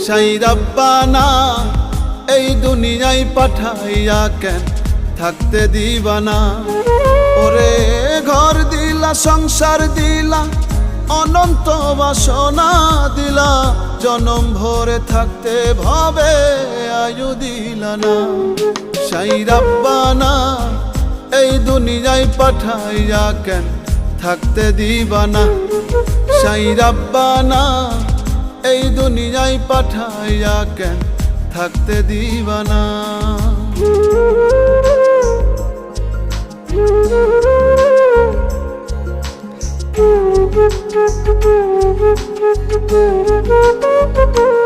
সাই রাব্বানা এই দুনিয়ায় পাঠাইয়া কেন থাকতে দিবানা। ওরে ঘর দিলা, সংসার দিলা, অনন্ত বাসনা দিলা, জনম ভরে থাকতে ভাবে আয়ু দিলা না। সাই রাব্বানা এই দুনিয়ায় পাঠাইয়া কেন থাকতে দিবানা। সাই রাব্বানা এই দুনিয়ায় পাঠাইয়া কেন থাকতে দিবানা। Thank you.